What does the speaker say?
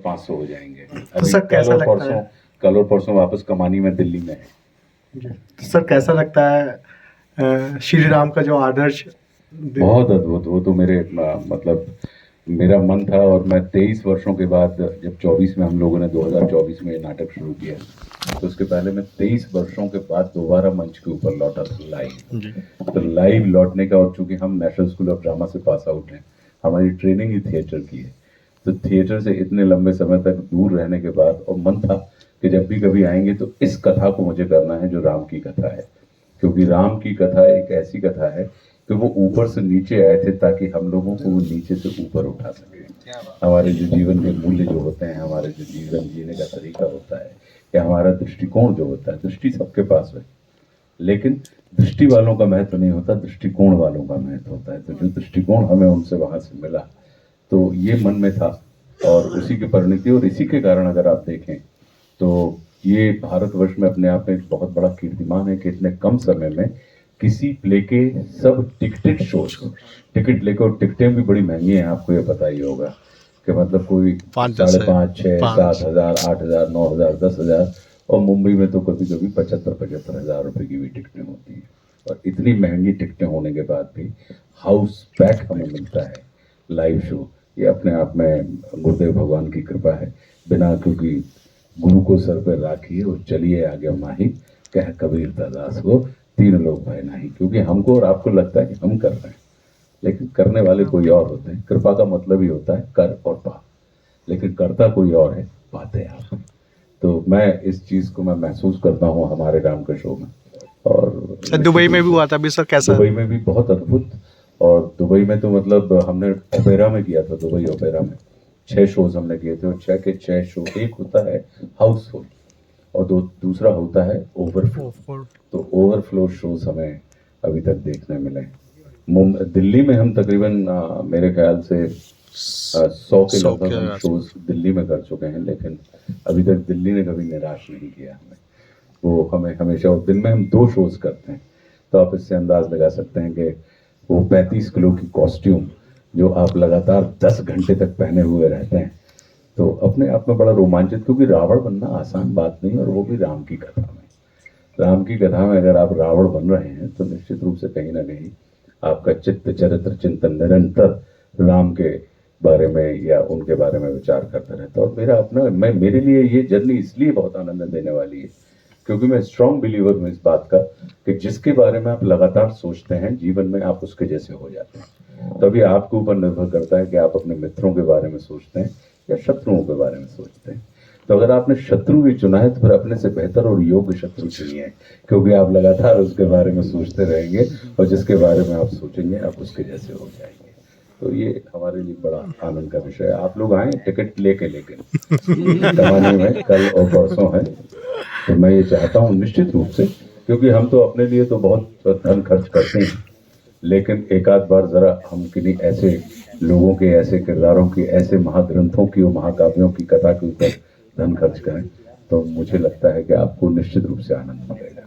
500 हो जाएंगे। तो अभी सर कैसा लगता है? कल और परसों वापस कमानी में दिल्ली में है। तो सर कैसा लगता है श्री राम का जो आदर्श? बहुत अद्भुत। वो तो मेरे मतलब मेरा मन था, और मैं 23 वर्षों के बाद, जब 24 में हम लोगों ने 2024 में ये नाटक शुरू किया, तो उसके पहले मैं 23 वर्षों के बाद दोबारा मंच के ऊपर लौटा था लाइव। तो लाइव लौटने का, और चूंकि हम नेशनल स्कूल ऑफ ड्रामा से पास आउट हैं, हमारी ट्रेनिंग ही थिएटर की है, तो थिएटर से इतने लंबे समय तक दूर रहने के बाद, और मन था कि जब भी कभी आएंगे तो इस कथा को मुझे करना है जो राम की कथा है, क्योंकि राम की कथा एक ऐसी कथा है कि वो ऊपर से नीचे आए थे ताकि हम लोगों को वो नीचे से ऊपर उठा सके। हमारे जो जीवन के मूल्य जो होते हैं, हमारे जो जीवन जीने का तरीका होता है, या हमारा दृष्टिकोण जो होता है, दृष्टि सबके पास है, लेकिन दृष्टि वालों का महत्व नहीं होता, दृष्टिकोण वालों का महत्व होता है। तो जो दृष्टिकोण हमें उनसे वहां से मिला, तो ये मन में था, और उसी की परिणति, और इसी के कारण अगर आप देखें तो ये भारतवर्ष में अपने आप में एक बहुत बड़ा कीर्तिमान है कि इतने कम समय में किसी प्ले के सब टिकटेड शोज, टिकट लेकर, और टिकटें भी बड़ी महंगी हैं, आपको ये पता ही होगा कि मतलब कोई 5,500, 6,000, 7,000, 8,000, 9,000, 10,000, और मुंबई में तो कभी कभी 75,000 हजार रुपए की भी टिकटें होती हैं। और इतनी महंगी टिकटें होने के बाद भी हाउस पैक हमें मिलता है लाइव शो, ये अपने आप में गुरुदेव भगवान की कृपा है। बिना, क्योंकि गुरु को सर पर राखिए और चलिए आगे माही, कह कबीर दास को, तीन लोग भय नहीं। क्योंकि हमको और आपको लगता है कि हम कर रहे हैं, लेकिन करने वाले कोई और होते हैं। कृपा का मतलब ही होता है कर और पा, लेकिन करता कोई और है, पाते आप। तो मैं इस चीज को मैं महसूस करता हूँ हमारे राम के शो में। और सर दुबई में भी हुआ था अभी सर, कैसा? दुबई में भी बहुत अद्भुत। और दुबई में तो मतलब हमने ओपेरा में किया था, दुबई ओपेरा में 6 शोज हमने किए थे, और 6 के 6 शो, एक होता है हाउसफुल और दूसरा होता है ओवरफ्लो। तो ओवरफ्लो शोज हमें अभी तक देखने मिले। दिल्ली में हम तकरीबन मेरे ख्याल से 100 के लगभग हम शोज दिल्ली में कर चुके हैं, लेकिन अभी तक दिल्ली ने कभी निराश नहीं किया हमें। वो हमें हमेशा, और दिन में हम 2 शोज करते हैं, तो आप इससे अंदाज लगा सकते हैं कि वो 35 किलो की कॉस्ट्यूम जो आप लगातार 10 घंटे तक पहने हुए रहते हैं, तो अपने आप में बड़ा रोमांचित, क्योंकि रावण बनना आसान बात नहीं, और वो भी राम की कथा में। राम की कथा में अगर आप रावण बन रहे हैं तो निश्चित रूप से कहीं ना कहीं आपका चित्त चरित्र चिंतन निरंतर राम के बारे में या उनके बारे में विचार करता रहता है। और मेरा अपना, मेरे लिए ये जर्नी इसलिए बहुत आनंद देने वाली है क्योंकि मैं स्ट्रॉन्ग बिलीवर हूँ इस बात का कि जिसके बारे में आप लगातार सोचते हैं, जीवन में आप उसके जैसे हो जाते हैं। तभी आपके ऊपर निर्भर करता है कि आप अपने मित्रों के बारे में सोचते हैं या शत्रुओं के बारे में सोचते हैं। तो अगर आपने शत्रु भी चुना है तो फिर अपने से बेहतर और योग्य शत्रु चुनिए, क्योंकि आप लगातार उसके बारे में सोचते रहेंगे, और जिसके बारे में आप सोचेंगे आप उसके जैसे हो जाएंगे। तो ये हमारे लिए बड़ा आनंद का विषय है। आप लोग आए टिकट लेके, लेकिन कमानी में कल और परसों है, तो मैं ये चाहता हूँ निश्चित रूप से, क्योंकि हम तो अपने लिए तो बहुत धन खर्च करते हैं, लेकिन एक आध बार जरा हम किन्हीं ऐसे लोगों के, ऐसे किरदारों की, ऐसे महाग्रंथों की और महाकाव्यों की कथा के ऊपर धन खर्च करें, तो मुझे लगता है कि आपको निश्चित रूप से आनंद मिलेगा।